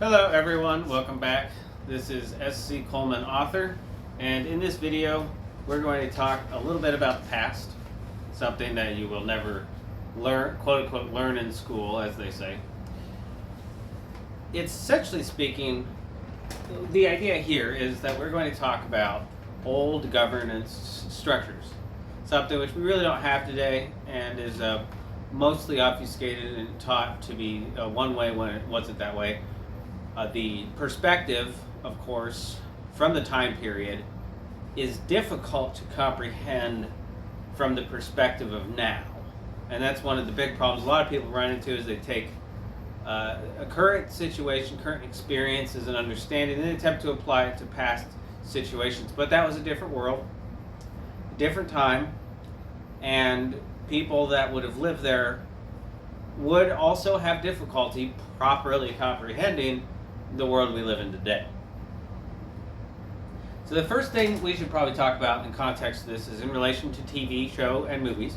Hello everyone, welcome back. This is S.C. Coleman, author, and in this video we're going to talk a little bit about the past, something that you will never learn, quote unquote, learn in school, as they say. It's essentially speaking, the idea here is that we're going to talk about old governance structures, something which we really don't have today and is mostly obfuscated and taught to be one way when it wasn't that way. The perspective, of course, from the time period is difficult to comprehend from the perspective of now. And that's one of the big problems a lot of people run into is they take a current situation, current experiences and understanding, and they attempt to apply it to past situations. But that was a different world, a different time, and people that would have lived there would also have difficulty properly comprehending the world we live in today. So the first thing we should probably talk about in context of this is in relation to TV show and movies.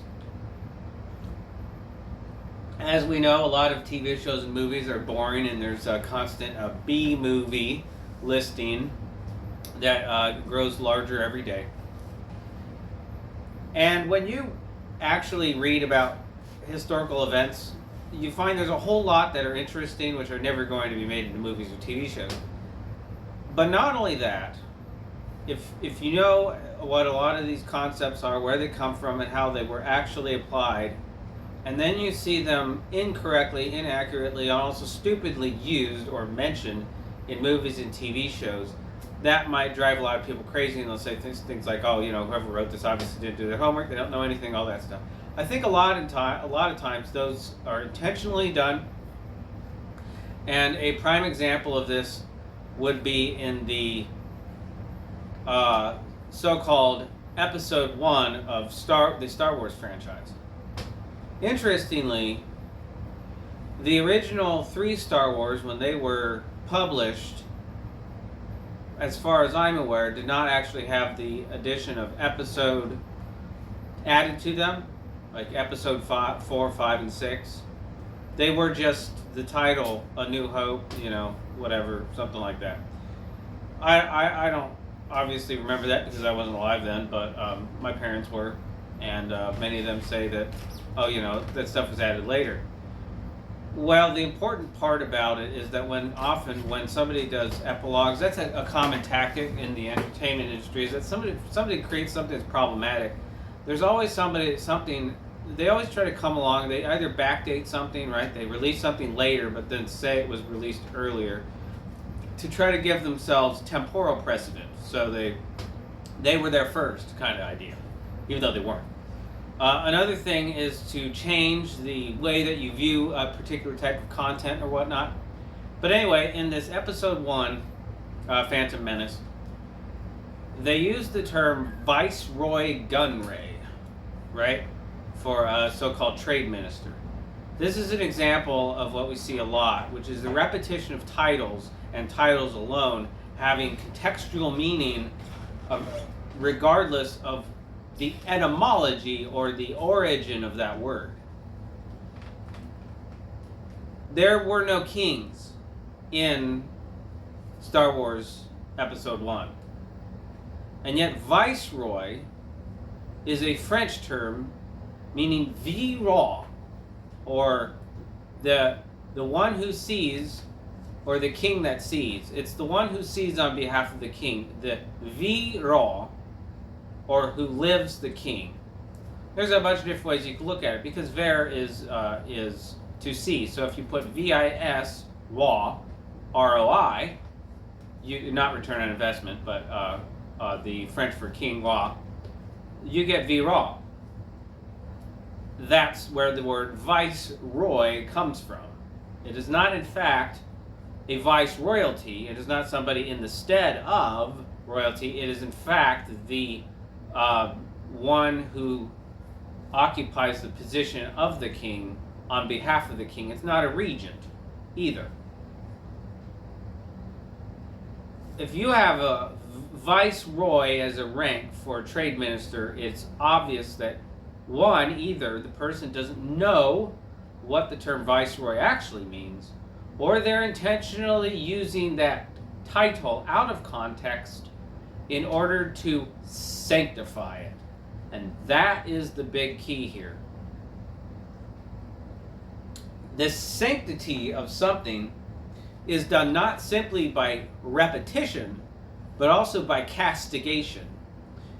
As we know, a lot of TV shows and movies are boring, and there's a constant B-movie listing that grows larger every day. And when you actually read about historical events, you find there's a whole lot that are interesting which are never going to be made into movies or TV shows. But not only that, if you know what a lot of these concepts are, where they come from, and how they were actually applied, and then you see them incorrectly, inaccurately, and also stupidly used or mentioned in movies and TV shows, that might drive a lot of people crazy, and they'll say things like, oh, whoever wrote this obviously didn't do their homework, they don't know anything, all that stuff. I think a lot of times those are intentionally done, and a prime example of this would be in the so-called Episode 1 of the Star Wars franchise. Interestingly, the original 3 Star Wars, when they were published, as far as I'm aware, did not actually have the addition of episode added to them, like episode 4, 5, and 6. They were just the title, A New Hope, whatever, something like that. I don't obviously remember that because I wasn't alive then, but my parents were, and many of them say that, that stuff was added later. Well, the important part about it is that when somebody does epilogues, that's a common tactic in the entertainment industry, is that somebody creates something that's problematic. There's always something, they always try to come along, they either backdate something, right? They release something later, but then say it was released earlier, to try to give themselves temporal precedent. So they were there first kind of idea, even though they weren't. Another thing is to change the way that you view a particular type of content or whatnot. But anyway, in this episode 1, Phantom Menace, they used the term Viceroy Gunray, right, for a so-called trade minister. This is an example of what we see a lot, which is the repetition of titles, and titles alone having contextual meaning regardless of the etymology or the origin of that word. There were no kings in Star Wars Episode 1. And yet viceroy is a French term meaning viceroy, or the one who sees, or the king that sees. It's the one who sees on behalf of the king, the viceroy, or who lives the king. There's a bunch of different ways you can look at it, because ver is to see. So if you put vis, roi, roi, you not return on investment, but the French for king, roi, you get viceroy. That's where the word viceroy comes from. It is not, in fact, a viceroyalty. It is not somebody in the stead of royalty. It is, in fact, the one who occupies the position of the king on behalf of the king. It's not a regent either. If you have a viceroy as a rank for a trade minister, it's obvious that, one, either the person doesn't know what the term viceroy actually means, or they're intentionally using that title out of context in order to sanctify it. And that is the big key here. The sanctity of something is done not simply by repetition, but also by castigation.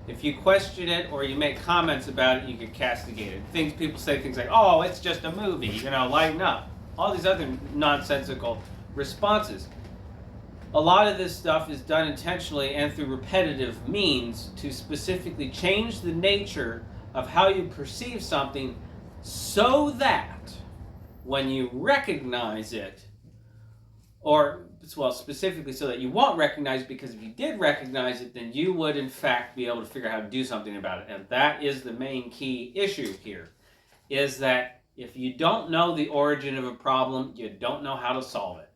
If you question it or you make comments about it, you get castigated. People say things like, "Oh, it's just a movie, lighten up." All these other nonsensical responses. A lot of this stuff is done intentionally and through repetitive means to specifically change the nature of how you perceive something, so that when you recognize it, specifically so that you won't recognize it, because if you did recognize it, then you would in fact be able to figure out how to do something about it. And that is the main key issue here, is that if you don't know the origin of a problem, you don't know how to solve it.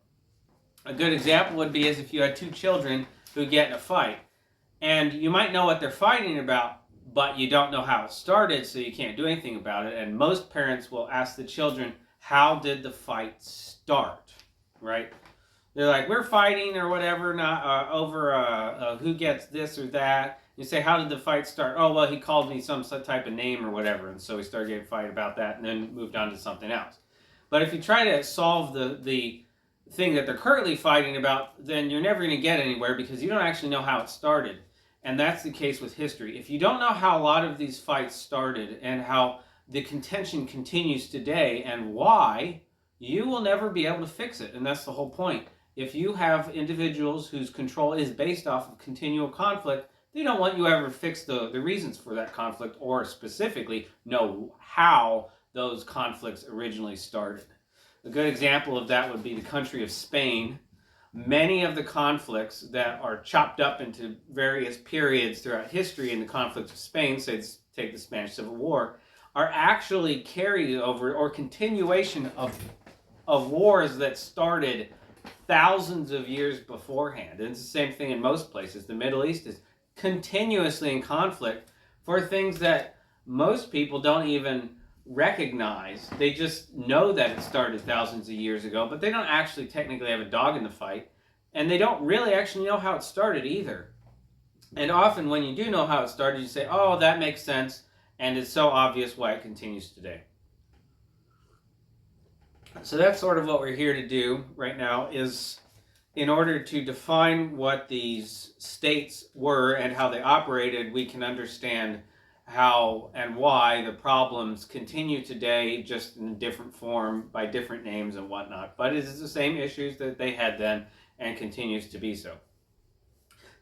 A good example would be as if you had two children who get in a fight, and you might know what they're fighting about, but you don't know how it started, so you can't do anything about it. And most parents will ask the children, how did the fight start, right? They're like, we're fighting or whatever, not over who gets this or that. You say, how did the fight start? Oh, well, he called me some type of name or whatever, and so we started getting a fight about that, and then moved on to something else. But if you try to solve the thing that they're currently fighting about, then you're never going to get anywhere, because you don't actually know how it started. And that's the case with history. If you don't know how a lot of these fights started and how the contention continues today and why, you will never be able to fix it. And that's the whole point. If you have individuals whose control is based off of continual conflict, they don't want you ever to fix the reasons for that conflict, or specifically know how those conflicts originally started. A good example of that would be the country of Spain. Many of the conflicts that are chopped up into various periods throughout history in the conflicts of Spain, say take the Spanish Civil War, are actually carried over or continuation of wars that started thousands of years beforehand. And it's the same thing in most places. The Middle East is continuously in conflict for things that most people don't even recognize. They just know that it started thousands of years ago, but they don't actually technically have a dog in the fight, and they don't really actually know how it started either. And often when you do know how it started, you say, oh, that makes sense, and it's so obvious why it continues today. So that's sort of what we're here to do right now, is in order to define what these states were and how they operated, we can understand how and why the problems continue today, just in a different form, by different names and whatnot. But it is the same issues that they had then and continues to be so.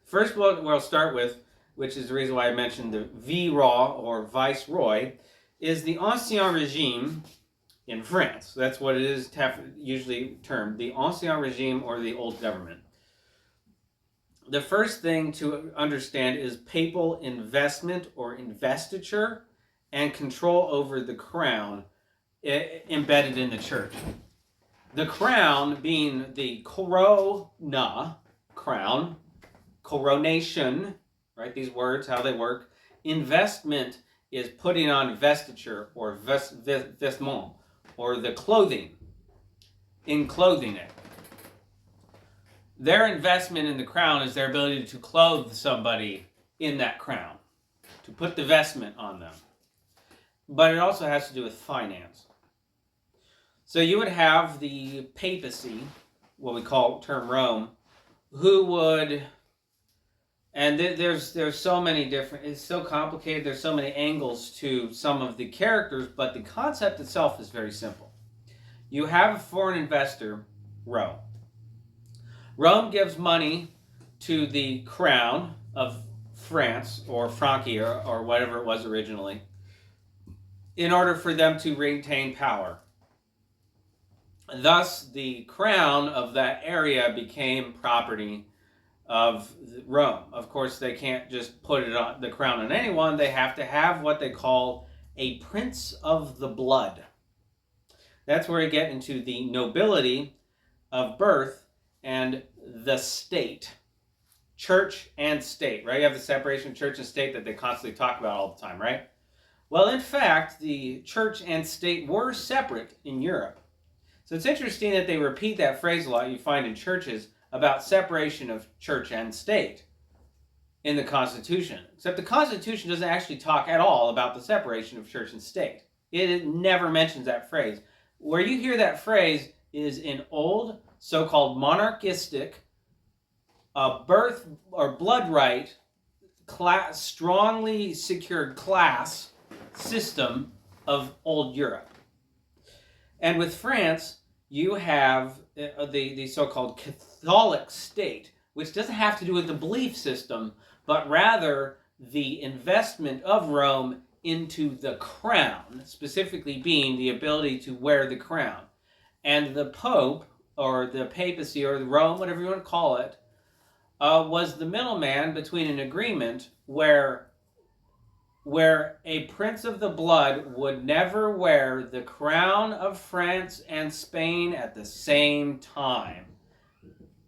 First, what we'll start with, which is the reason why I mentioned the Viceroy or Viceroy, is the Ancien Regime in France. That's what it is usually termed, the Ancien Regime or the Old Government. The first thing to understand is papal investment or investiture and control over the crown embedded in the church. The crown being the corona, crown, coronation, right? These words, how they work. Investment is putting on vestiture or vestment, or the clothing, in clothing it. Their investment in the crown is their ability to clothe somebody in that crown, to put the vestment on them. But it also has to do with finance. So you would have the papacy, what we call term Rome, who would, and there's so many different, it's so complicated, there's so many angles to some of the characters, but the concept itself is very simple. You have a foreign investor, Rome. Rome gives money to the crown of France, or Francia, or whatever it was originally, in order for them to retain power. Thus, the crown of that area became property of Rome. Of course, they can't just put it on the crown on anyone. They have to have what they call a prince of the blood. That's where you get into the nobility of birth and the state. Church and state, right? You have the separation of church and state that they constantly talk about all the time, right? Well, in fact, the church and state were separate in Europe. So it's interesting that they repeat that phrase a lot you find in churches about separation of church and state in the Constitution. Except the Constitution doesn't actually talk at all about the separation of church and state. It never mentions that phrase. Where you hear that phrase is in old, so-called monarchistic, birth or blood right, strongly secured class system of old Europe. And with France, you have the so-called Catholic state, which doesn't have to do with the belief system, but rather the investment of Rome into the crown, specifically being the ability to wear the crown. And the Pope, or the papacy, or the Rome, whatever you want to call it, was the middleman between an agreement where a prince of the blood would never wear the crown of France and Spain at the same time.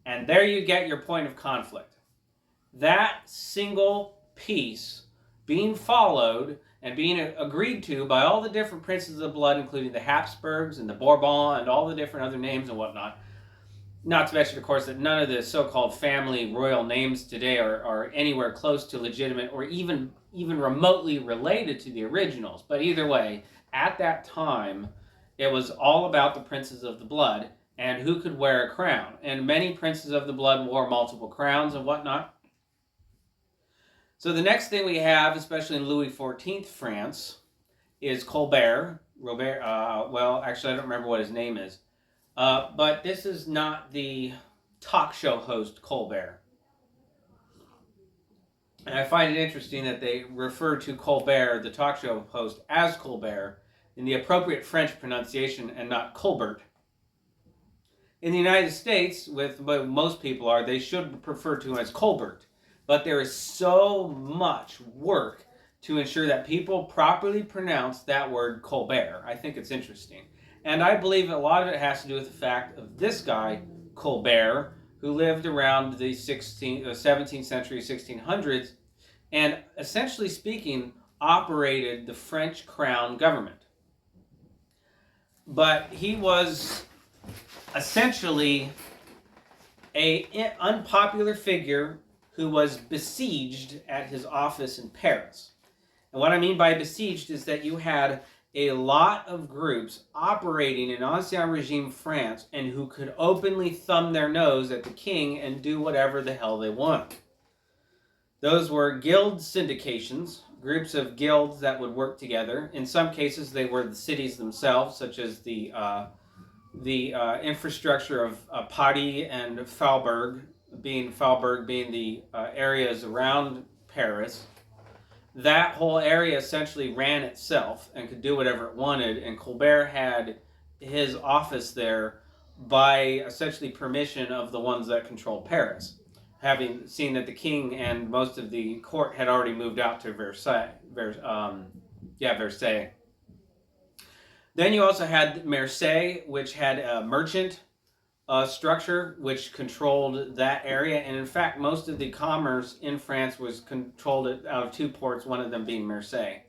And there you get your point of conflict. That single piece being followed and being agreed to by all the different princes of the blood, including the Habsburgs and the Bourbon and all the different other names and whatnot. Not to mention, of course, that none of the so-called family royal names today are anywhere close to legitimate or even remotely related to the originals. But either way, at that time, it was all about the princes of the blood and who could wear a crown. And many princes of the blood wore multiple crowns and whatnot. So the next thing we have, especially in Louis XIV France, is Colbert. Well, actually, I don't remember what his name is. But this is not the talk show host Colbert. And I find it interesting that they refer to Colbert, the talk show host, as Colbert in the appropriate French pronunciation and not Colbert. In the United States, with what most people are, they should refer to him as Colbert. But there is so much work to ensure that people properly pronounce that word Colbert. I think it's interesting. And I believe a lot of it has to do with the fact of this guy, Colbert, who lived around the 17th century, 1600s, and essentially speaking, operated the French crown government. But he was essentially an unpopular figure who was besieged at his office in Paris. And what I mean by besieged is that you had a lot of groups operating in Ancien Regime France and who could openly thumb their nose at the king and do whatever the hell they want. Those were guild syndications, groups of guilds that would work together. In some cases, they were the cities themselves, such as the infrastructure of Paris and Faubourg being the areas around Paris. That whole area essentially ran itself and could do whatever it wanted, and Colbert had his office there by essentially permission of the ones that controlled Paris, having seen that the king and most of the court had already moved out to Versailles. Versailles. Then you also had Marseille, which had a merchant structure which controlled that area, and in fact most of the commerce in France was controlled out of two ports, one of them being Marseille.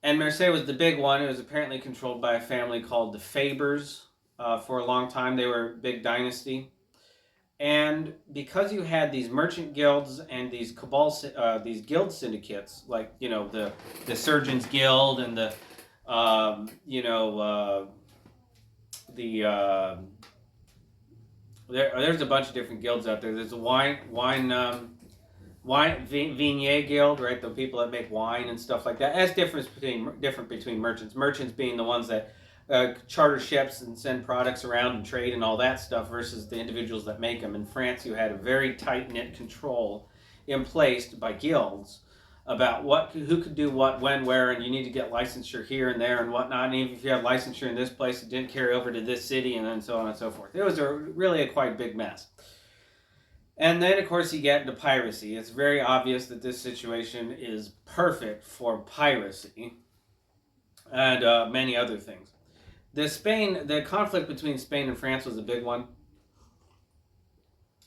And Marseille was the big one. It was apparently controlled by a family called the Fabers for a long time. They were a big dynasty. And because you had these merchant guilds and these guild syndicates, like, you know, the Surgeons Guild and there's a bunch of different guilds out there. There's a wine Viognier Guild, right? The people that make wine and stuff like that. That's different between merchants. Merchants being the ones that charter ships and send products around and trade and all that stuff, versus the individuals that make them. In France, you had a very tight-knit control in place by guilds about who could do what, when, where, and you need to get licensure here and there and whatnot. And even if you have licensure in this place, it didn't carry over to this city, and then so on and so forth. It was really a quite big mess. And then, of course, you get into piracy. It's very obvious that this situation is perfect for piracy and many other things. The conflict between Spain and France was a big one.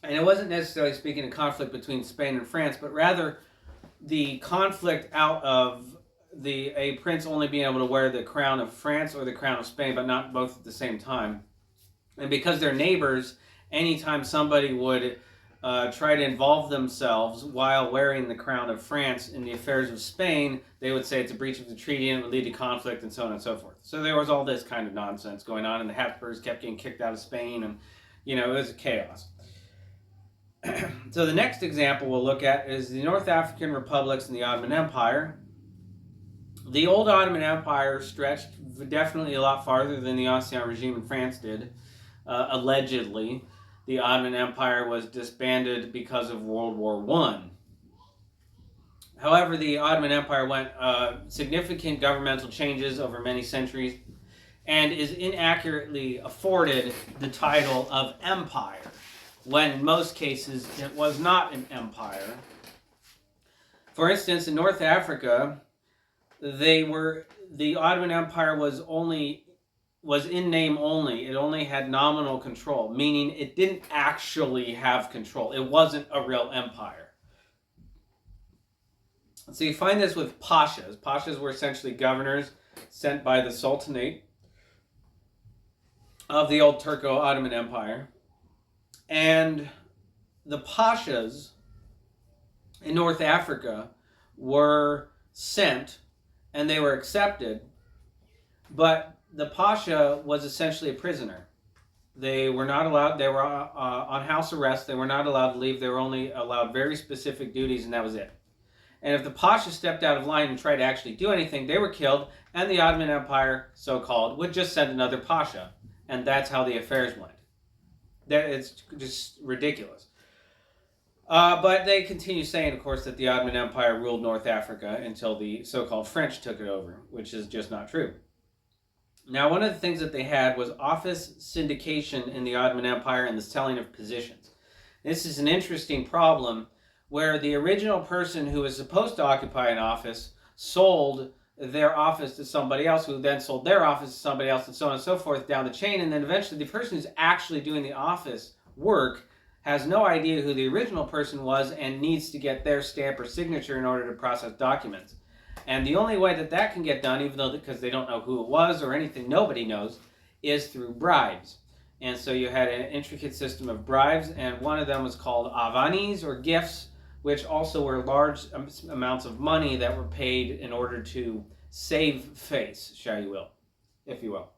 And it wasn't necessarily speaking of conflict between Spain and France, but rather the conflict out of a prince only being able to wear the crown of France or the crown of Spain, but not both at the same time. And because they're neighbors, anytime somebody would try to involve themselves while wearing the crown of France in the affairs of Spain, they would say it's a breach of the treaty and it would lead to conflict and so on and so forth. So there was all this kind of nonsense going on, and the Habsburgs kept getting kicked out of Spain, and it was chaos. So the next example we'll look at is the North African republics and the Ottoman Empire. The old Ottoman Empire stretched definitely a lot farther than the Ancien regime in France did. Allegedly, the Ottoman Empire was disbanded because of World War I. However, the Ottoman Empire went significant governmental changes over many centuries and is inaccurately afforded the title of empire, when in most cases it was not an empire. For instance, in North Africa, the Ottoman Empire was in name only. It only had nominal control, meaning it didn't actually have control. It wasn't a real empire. So you find this with pashas. Pashas were essentially governors sent by the Sultanate of the old Turco-Ottoman Empire. And the pashas in North Africa were sent, and they were accepted, but the pasha was essentially a prisoner. They were not allowed, they were on house arrest, they were not allowed to leave, they were only allowed very specific duties, and that was it. And if the pasha stepped out of line and tried to actually do anything, they were killed, and the Ottoman Empire, so-called, would just send another pasha. And that's how the affairs went. It's just ridiculous. But they continue saying, of course, that the Ottoman Empire ruled North Africa until the so-called French took it over, which is just not true. Now, one of the things that they had was office syndication in the Ottoman Empire and the selling of positions. This is an interesting problem where the original person who was supposed to occupy an office sold their office to somebody else, who then sold their office to somebody else, and so on and so forth down the chain. And then eventually the person who's actually doing the office work has no idea who the original person was and needs to get their stamp or signature in order to process documents. And the only way that that can get done, even though because they don't know who it was or anything, nobody knows, is through bribes. And so you had an intricate system of bribes, and one of them was called avanis, or gifts, which also were large amounts of money that were paid in order to save face, if you will.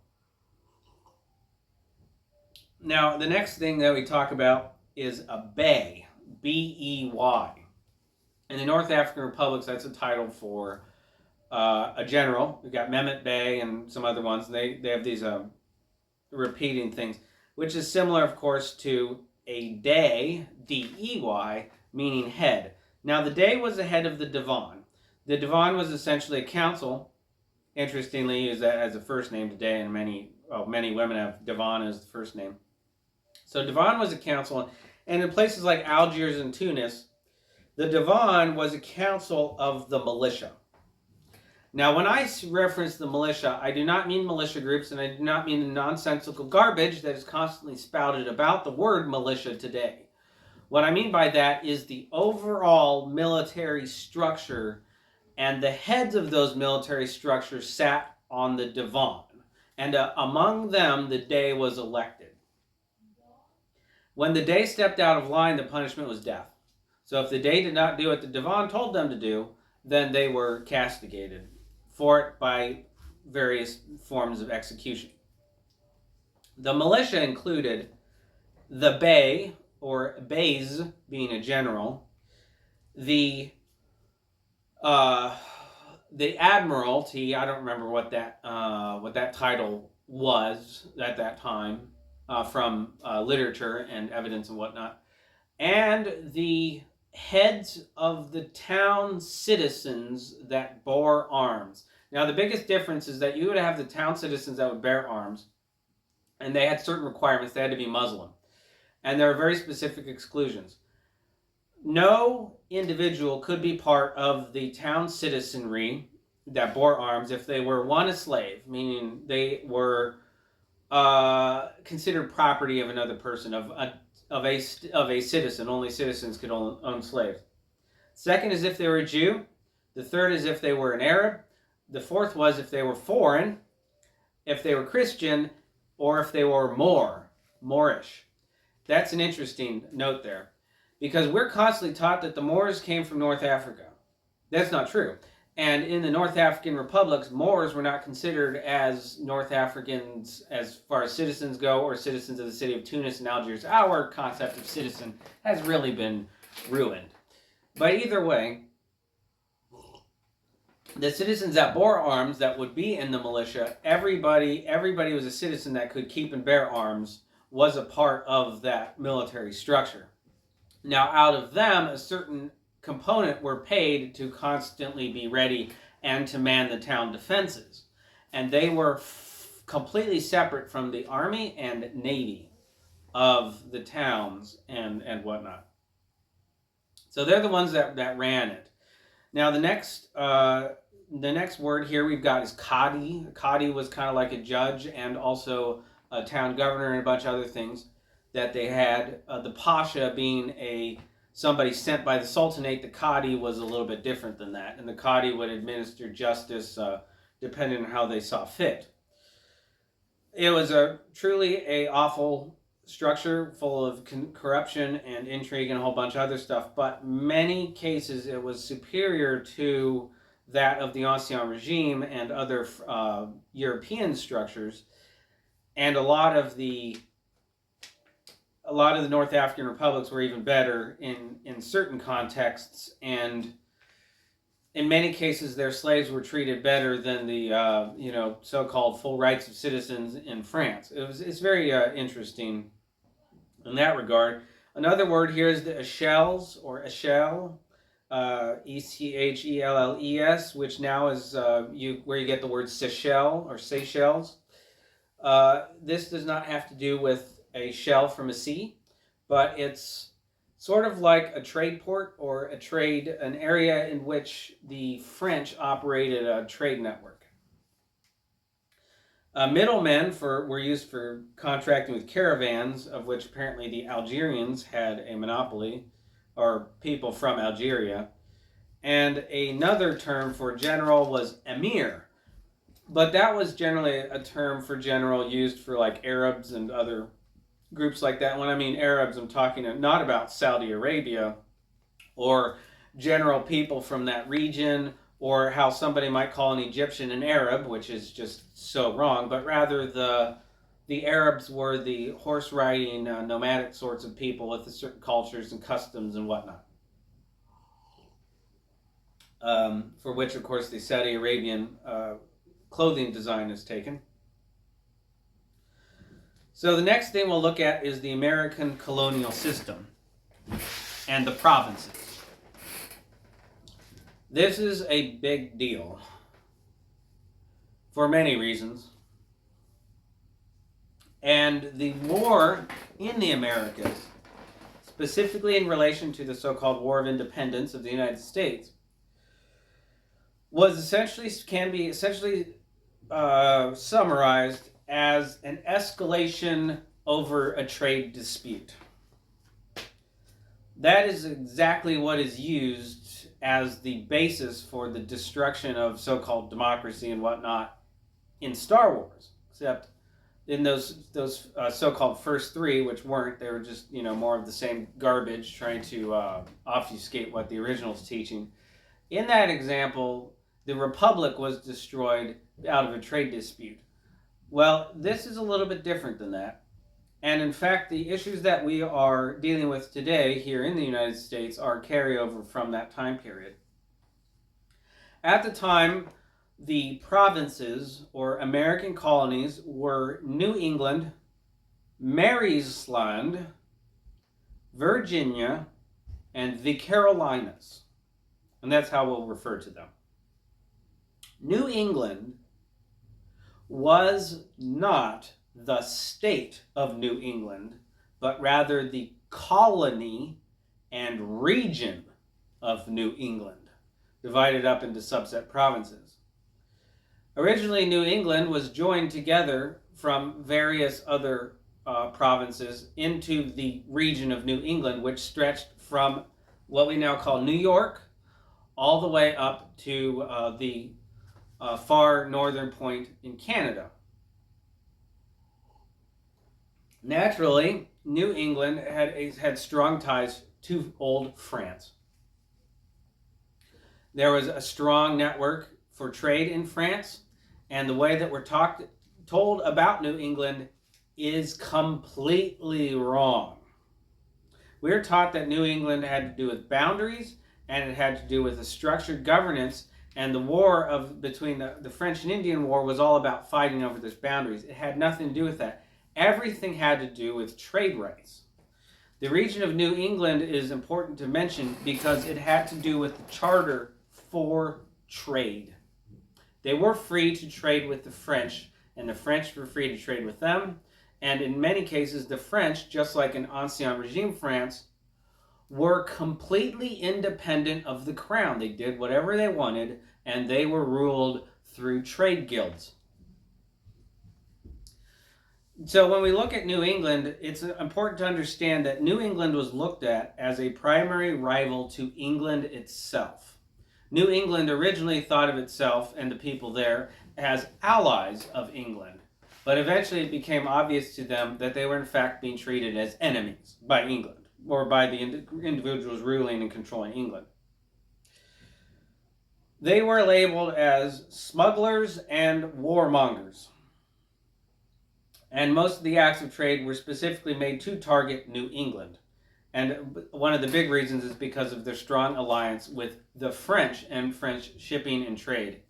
Now, the next thing that we talk about is a bey, B-E-Y. In the North African republics, that's a title for a general. We've got Mehmet Bey and some other ones. They have these repeating things, which is similar, of course, to a dey, D-E-Y, meaning head. Now, the dey was the head of the divan. The divan was essentially a council. Interestingly, used that as a first name today, and many women have divan as the first name. So divan was a council, and in places like Algiers and Tunis, the divan was a council of the militia. Now, when I reference the militia, I do not mean militia groups, and I do not mean the nonsensical garbage that is constantly spouted about the word militia today. What I mean by that is the overall military structure, and the heads of those military structures sat on the divan, and among them the dey was elected. When the dey stepped out of line, the punishment was death. So if the dey did not do what the divan told them to do, then they were castigated for it by various forms of execution. The militia included the bey, or beys being a general, the admiralty. I don't remember what that title was at that time, from literature and evidence and whatnot, and the heads of the town citizens that bore arms. Now, the biggest difference is that you would have the town citizens that would bear arms, and they had certain requirements. They had to be Muslim, and there are very specific exclusions. No individual could be part of the town citizenry that bore arms if they were, one, a slave, meaning they were considered property of another person, of a citizen. Only citizens could own slaves. Second is if they were a Jew. The third is if they were an Arab. The fourth was if they were foreign, if they were Christian, or if they were Moor. Moorish. That's an interesting note there, because we're constantly taught that the Moors came from North Africa. That's not true. And in the North African republics, Moors were not considered as North Africans as far as citizens go, or citizens of the city of Tunis and Algiers. Our concept of citizen has really been ruined. But either way, the citizens that bore arms that would be in the militia, everybody was a citizen that could keep and bear arms, was a part of that military structure. Now, out of them, a certain component were paid to constantly be ready and to man the town defenses. And they were completely separate from the army and navy of the towns and whatnot. So they're the ones that ran it. Now, the next word here we've got is Qadi. Qadi was kind of like a judge and also a town governor and a bunch of other things that they had. The Pasha being somebody sent by the Sultanate. The Qadi was a little bit different than that, and the Qadi would administer justice depending on how they saw fit. It was truly a awful structure full of corruption and intrigue and a whole bunch of other stuff, but many cases it was superior to that of the Ancien Regime and other European structures. And a lot of the North African republics were even better in certain contexts, and in many cases their slaves were treated better than the so-called full rights of citizens in France. It's very interesting in that regard. Another word here is the Echelles, or Echelle, Echelles, which now is where you get the word Seychelles or Seychelles. This does not have to do with a shell from a sea, but it's sort of like a trade port or an area in which the French operated a trade network. Middlemen were used for contracting with caravans, of which apparently the Algerians had a monopoly, or people from Algeria. And another term for general was emir. But that was generally a term for general used for like Arabs and other groups like that. When I mean Arabs, I'm talking not about Saudi Arabia or general people from that region, or how somebody might call an Egyptian an Arab, which is just so wrong, but rather the Arabs were the horse-riding, nomadic sorts of people with certain cultures and customs and whatnot. For which, of course, the Saudi Arabian clothing design is taken. So the next thing we'll look at is the American colonial system and the provinces. This is a big deal for many reasons. And the war in the Americas, specifically in relation to the so-called War of Independence of the United States, can be essentially summarized as an escalation over a trade dispute. That is exactly what is used as the basis for the destruction of so-called democracy and whatnot in Star Wars, except in those so-called first three, which weren't, they were just more of the same garbage trying to obfuscate what the original's teaching. In that example, the Republic was destroyed out of a trade dispute. Well, this is a little bit different than that. And in fact, the issues that we are dealing with today here in the United States are carryover from that time period. At the time, the provinces or American colonies were New England, Mary's Land, Virginia, and the Carolinas. And that's how we'll refer to them. New England was not the state of New England, but rather the colony and region of New England, divided up into subset provinces. Originally, New England was joined together from various other provinces into the region of New England, which stretched from what we now call New York all the way up to the far northern point in Canada. Naturally, New England had strong ties to old France. There was a strong network for trade in France, and the way that we're told about New England is completely wrong. We're taught that New England had to do with boundaries, and it had to do with a structured governance, and the war between the French and Indian War was all about fighting over those boundaries. It had nothing to do with that. Everything had to do with trade rights. The region of New England is important to mention because it had to do with the charter for trade. They were free to trade with the French, and the French were free to trade with them. And in many cases, the French, just like in Ancien Regime France, were completely independent of the crown. They did whatever they wanted, and they were ruled through trade guilds. So when we look at New England, it's important to understand that New England was looked at as a primary rival to England itself. New England originally thought of itself and the people there as allies of England, but eventually it became obvious to them that they were in fact being treated as enemies by England, or by the individuals ruling and controlling England. They were labeled as smugglers and warmongers. And most of the acts of trade were specifically made to target New England. And one of the big reasons is because of their strong alliance with the French and French shipping and trade.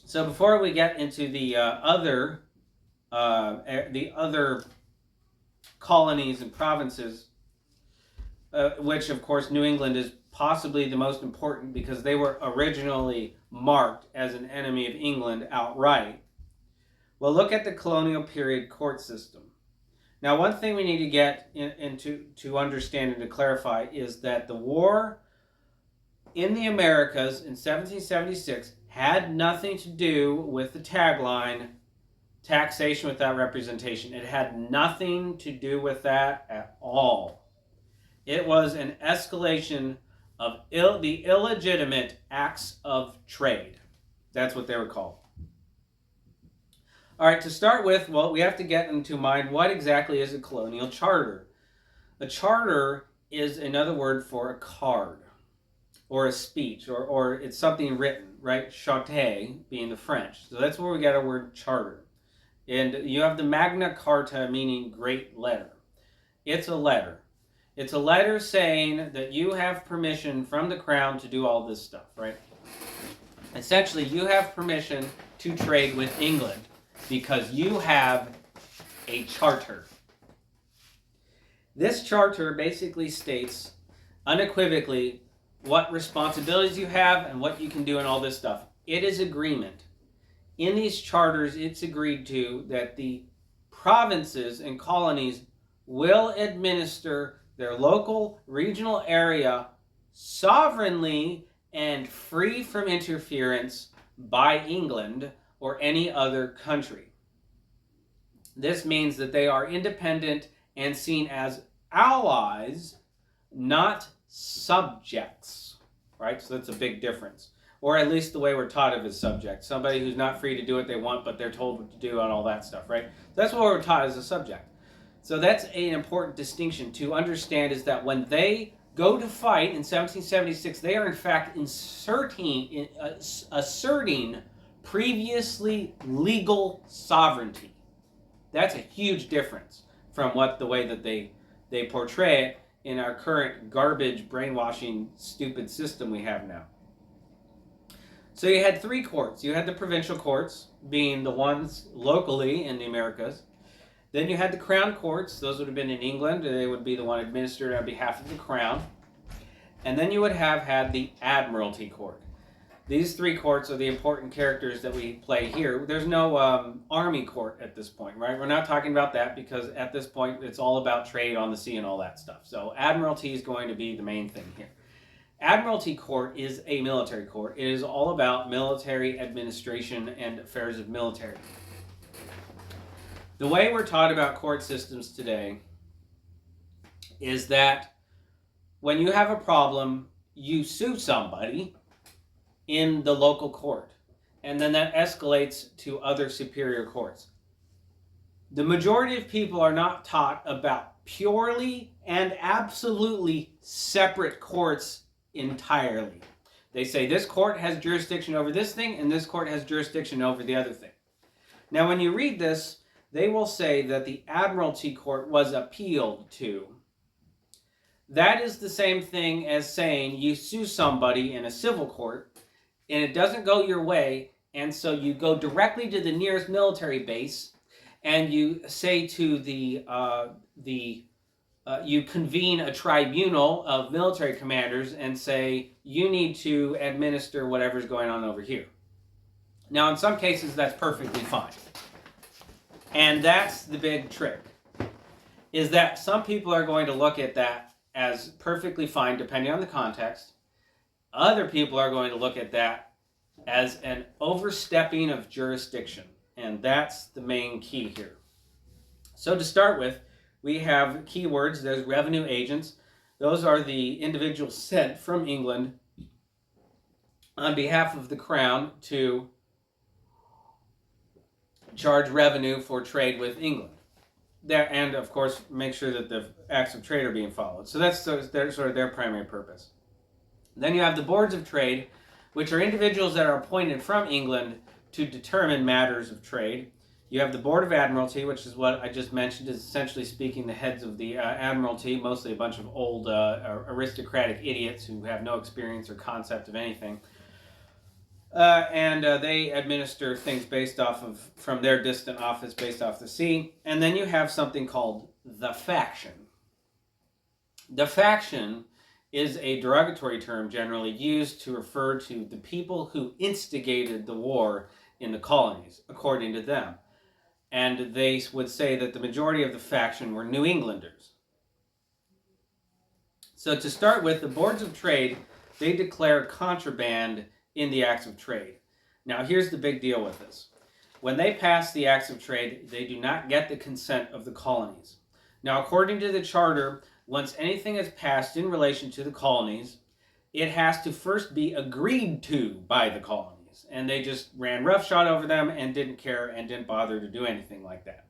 So before we get into the other colonies and provinces, which of course New England is possibly the most important because they were originally marked as an enemy of England outright, we'll look at the colonial period court system. Now, one thing we need to get into to understand and to clarify is that the war in the Americas in 1776 had nothing to do with the tagline, taxation without representation. It had nothing to do with that at all. It was an escalation of the illegitimate acts of trade. That's what they were called. All right, to start with, well, we have to get into mind what exactly is a colonial charter. A charter is another word for a card or a speech, or it's something written, right? Charte being the French. So that's where we get our word charter. And you have the Magna Carta, meaning great letter. It's a letter. It's a letter saying that you have permission from the crown to do all this stuff, right? Essentially, you have permission to trade with England because you have a charter. This charter basically states unequivocally what responsibilities you have and what you can do and all this stuff. It is agreement. In these charters, it's agreed to that the provinces and colonies will administer their local, regional area sovereignly and free from interference by England or any other country. This means that they are independent and seen as allies, not subjects, right? So that's a big difference. Or at least the way we're taught of as subjects. Somebody who's not free to do what they want, but they're told what to do and all that stuff, right? That's what we're taught as a subject. So that's an important distinction to understand, is that when they go to fight in 1776, they are in fact asserting previously legal sovereignty. That's a huge difference from the way that they portray it in our current garbage, brainwashing, stupid system we have now. So you had three courts. You had the provincial courts, being the ones locally in the Americas. Then you had the crown courts. Those would have been in England. They would be the one administered on behalf of the crown. And then you would have had the Admiralty Court. These three courts are the important characters that we play here. There's no army court at this point, right? We're not talking about that because at this point it's all about trade on the sea and all that stuff. So Admiralty is going to be the main thing here. Admiralty Court is a military court. It is all about military administration and affairs of military. The way we're taught about court systems today is that when you have a problem, you sue somebody in the local court, and then that escalates to other superior courts. The majority of people are not taught about purely and absolutely separate courts entirely. They say this court has jurisdiction over this thing and this court has jurisdiction over the other thing. Now, when you read this, they will say that the Admiralty Court was appealed to. That is the same thing as saying you sue somebody in a civil court and it doesn't go your way, and so you go directly to the nearest military base and you say to you convene a tribunal of military commanders and say, you need to administer whatever's going on over here. Now, in some cases, that's perfectly fine. And that's the big trick, is that some people are going to look at that as perfectly fine, depending on the context. Other people are going to look at that as an overstepping of jurisdiction. And that's the main key here. So to start with, we have keywords. There's revenue agents. Those are the individuals sent from England on behalf of the Crown to charge revenue for trade with England. And, of course, make sure that the acts of trade are being followed. So that's sort of their primary purpose. Then you have the boards of trade, which are individuals that are appointed from England to determine matters of trade. You have the Board of Admiralty, which is what I just mentioned, is essentially speaking the heads of the Admiralty, mostly a bunch of old aristocratic idiots who have no experience or concept of anything. And they administer things from their distant office based off the sea. And then you have something called the faction. The faction is a derogatory term generally used to refer to the people who instigated the war in the colonies, according to them. And they would say that the majority of the faction were New Englanders. So to start with, the boards of trade, they declare contraband in the acts of trade. Now, here's the big deal with this. When they pass the acts of trade, they do not get the consent of the colonies. Now, according to the charter, once anything is passed in relation to the colonies, it has to first be agreed to by the colonies. And they just ran roughshod over them and didn't care and didn't bother to do anything like that.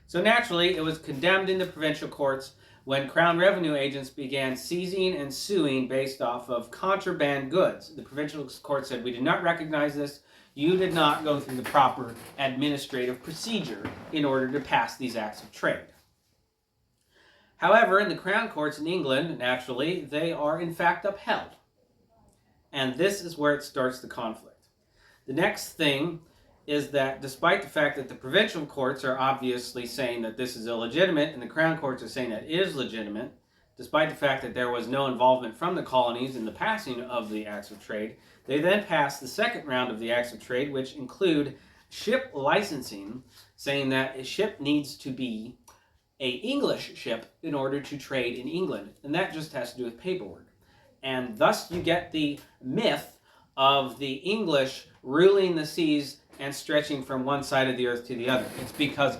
So naturally, it was condemned in the provincial courts when Crown revenue agents began seizing and suing based off of contraband goods. The provincial court said, we did not recognize this. You did not go through the proper administrative procedure in order to pass these acts of trade. However, in the Crown courts in England, naturally, they are in fact upheld. And this is where it starts the conflict. The next thing is that despite the fact that the provincial courts are obviously saying that this is illegitimate and the Crown courts are saying that it is legitimate, despite the fact that there was no involvement from the colonies in the passing of the Acts of Trade, they then pass the second round of the Acts of Trade, which include ship licensing, saying that a ship needs to be an English ship in order to trade in England. And that just has to do with paperwork. And thus you get the myth of the English ruling the seas and stretching from one side of the earth to the other. It's because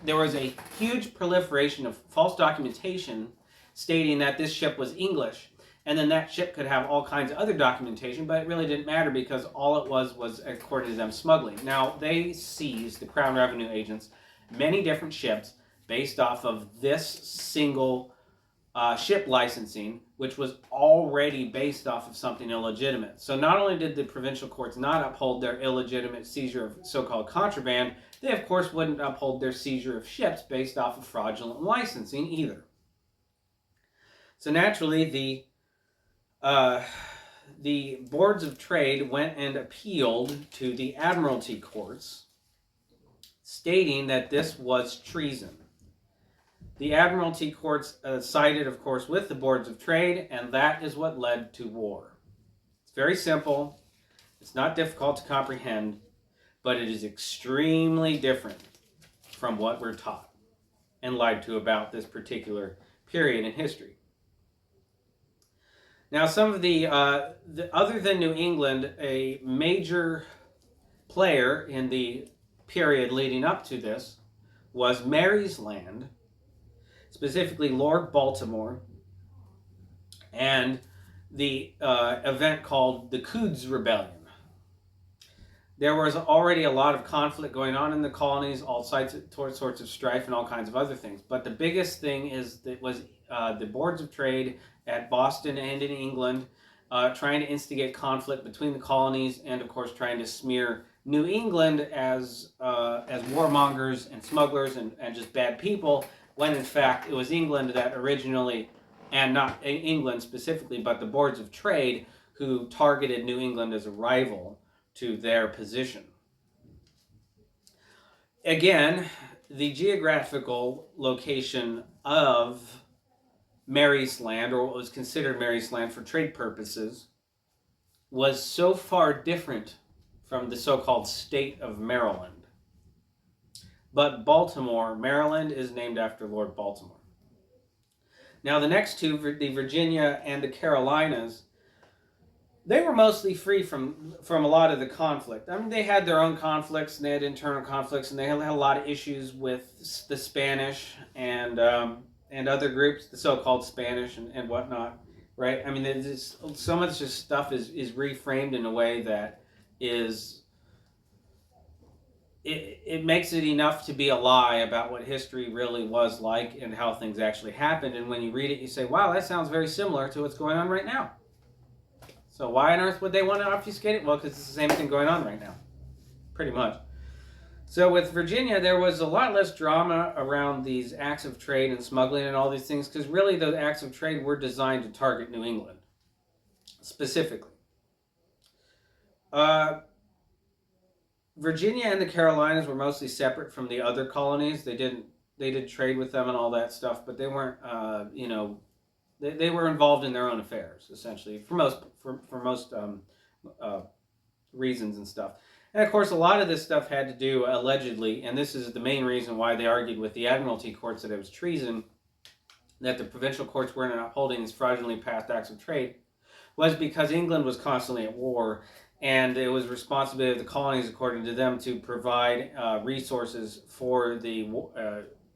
there was a huge proliferation of false documentation stating that this ship was English, and then that ship could have all kinds of other documentation, but it really didn't matter because all it was, according to them, smuggling. Now, they seized, the Crown Revenue agents, many different ships based off of this single ship licensing, which was already based off of something illegitimate. So not only did the provincial courts not uphold their illegitimate seizure of so-called contraband, they of course wouldn't uphold their seizure of ships based off of fraudulent licensing either. So naturally, the boards of trade went and appealed to the Admiralty courts, stating that this was treason. The Admiralty courts sided, of course, with the boards of trade, and that is what led to war. It's very simple. It's not difficult to comprehend, but it is extremely different from what we're taught and lied to about this particular period in history. Now, some of the other than New England, a major player in the period leading up to this was Mary's Land, specifically Lord Baltimore, and the event called the Coutts Rebellion. There was already a lot of conflict going on in the colonies, all sorts of strife and all kinds of other things. But the biggest thing was the boards of trade at Boston and in England trying to instigate conflict between the colonies, and of course trying to smear New England as warmongers and smugglers and just bad people, when in fact it was England that originally, and not England specifically, but the boards of trade who targeted New England as a rival to their position. Again, the geographical location of Mary's Land, or what was considered Mary's Land for trade purposes, was so far different from the so-called state of Maryland. But Baltimore, Maryland, is named after Lord Baltimore. Now the next two, the Virginia and the Carolinas, they were mostly free from a lot of the conflict. I mean, they had their own conflicts, and they had internal conflicts, and they had a lot of issues with the Spanish and other groups, the so-called Spanish and whatnot, right? I mean, so much this stuff is reframed in a way that is, it makes it enough to be a lie about what history really was like and how things actually happened. And when you read it, you say, wow, that sounds very similar to what's going on right now. So why on earth would they want to obfuscate it? Well, because it's the same thing going on right now, pretty much. So with Virginia, there was a lot less drama around these acts of trade and smuggling and all these things, because really those acts of trade were designed to target New England, specifically. Virginia and the Carolinas were mostly separate from the other colonies. They did trade with them and all that stuff, but they weren't, They were involved in their own affairs, essentially, for most reasons and stuff. And of course, a lot of this stuff had to do, allegedly, and this is the main reason why they argued with the Admiralty courts that it was treason, that the provincial courts weren't upholding these fraudulently passed acts of trade, was because England was constantly at war, and it was responsibility of the colonies, according to them, to provide resources for the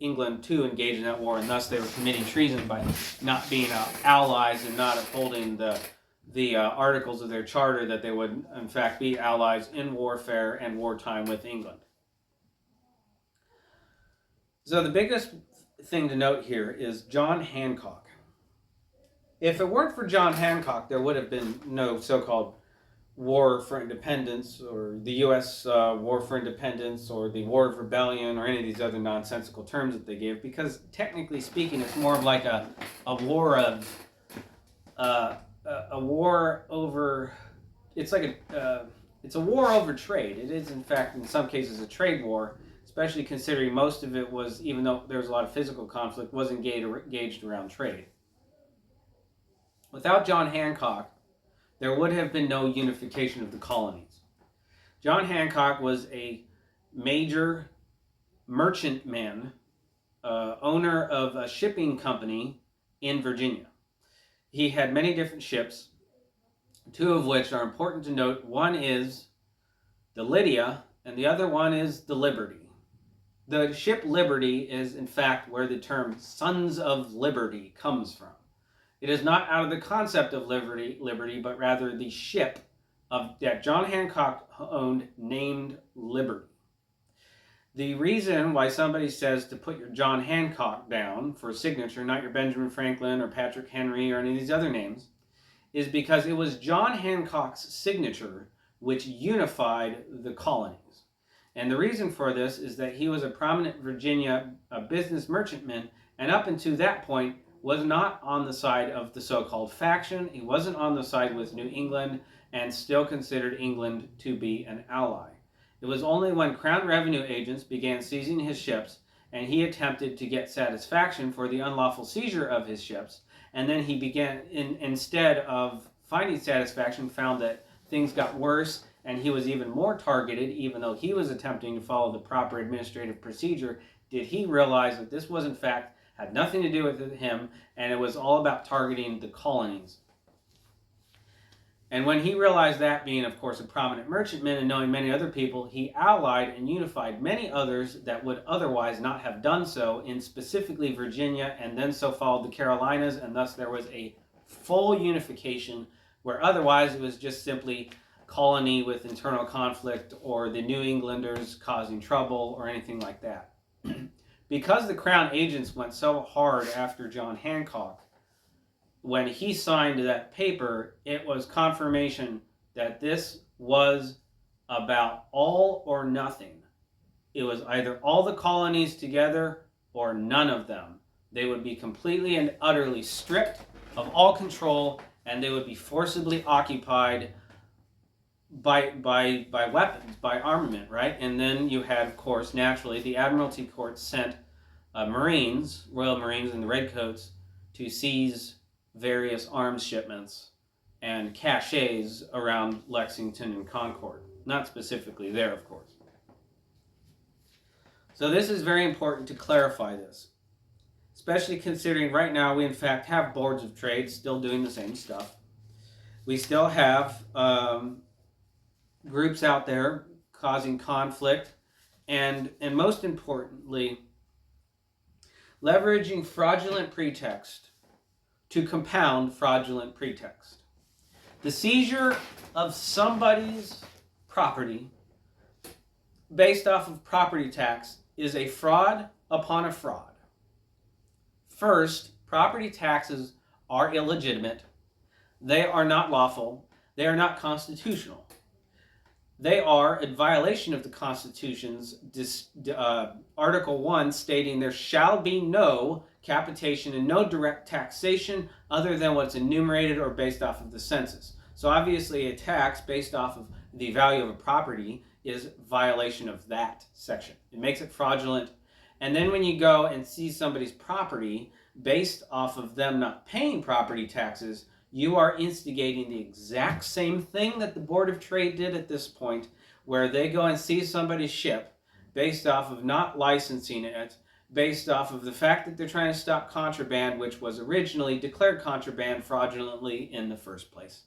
England to engage in that war, and thus they were committing treason by not being allies and not upholding the articles of their charter that they would in fact be allies in warfare and wartime with England. So the biggest thing to note here is John Hancock. If it weren't for John Hancock, there would have been no so-called War for Independence, or the U.S. War for Independence, or the War of Rebellion, or any of these other nonsensical terms that they give, because technically speaking, it's more of like a war of a war over. It's like it's a war over trade. It is in fact in some cases a trade war, especially considering most of it was, even though there was a lot of physical conflict, was engaged around trade. Without John Hancock, there would have been no unification of the colonies. John Hancock was a major merchantman, owner of a shipping company in Virginia. He had many different ships, two of which are important to note. One is the Lydia, and the other one is the Liberty. The ship Liberty is, in fact, where the term Sons of Liberty comes from. It is not out of the concept of liberty, but rather the ship that John Hancock owned named Liberty. The reason why somebody says to put your John Hancock down for a signature, not your Benjamin Franklin or Patrick Henry or any of these other names, is because it was John Hancock's signature which unified the colonies. And the reason for this is that he was a prominent Virginia business merchantman, and up until that point was not on the side of the so-called faction. He wasn't on the side with New England, and still considered England to be an ally. It was only when Crown Revenue agents began seizing his ships, and he attempted to get satisfaction for the unlawful seizure of his ships, and then he began, instead of finding satisfaction, found that things got worse, and he was even more targeted, even though he was attempting to follow the proper administrative procedure. Did he realize that this was in fact had nothing to do with him, and it was all about targeting the colonies. And when he realized that, being of course a prominent merchantman and knowing many other people, he allied and unified many others that would otherwise not have done so, in specifically Virginia, and then so followed the Carolinas, and thus there was a full unification, where otherwise it was just simply colony with internal conflict or the New Englanders causing trouble or anything like that. Because the Crown agents went so hard after John Hancock, when he signed that paper, it was confirmation that this was about all or nothing. It was either all the colonies together or none of them. They would be completely and utterly stripped of all control, and they would be forcibly occupied by weapons, by armament, right? And then you had, of course, naturally, the Admiralty Court sent Marines, Royal Marines and the Redcoats, to seize various arms shipments and caches around Lexington and Concord. Not specifically there, of course. So this is very important to clarify this, especially considering right now we in fact have boards of trade still doing the same stuff. We still have groups out there causing conflict, and most importantly, leveraging fraudulent pretext to compound fraudulent pretext. The seizure of somebody's property based off of property tax is a fraud upon a fraud. First, property taxes are illegitimate. They are not lawful. They are not constitutional. They are a violation of the Constitution's Article 1 stating there shall be no capitation and no direct taxation other than what's enumerated or based off of the census. So obviously a tax based off of the value of a property is violation of that section. It makes it fraudulent. And then when you go and seize somebody's property based off of them not paying property taxes, you are instigating the exact same thing that the Board of Trade did at this point, where they go and seize somebody's ship based off of not licensing it, based off of the fact that they're trying to stop contraband, which was originally declared contraband fraudulently in the first place.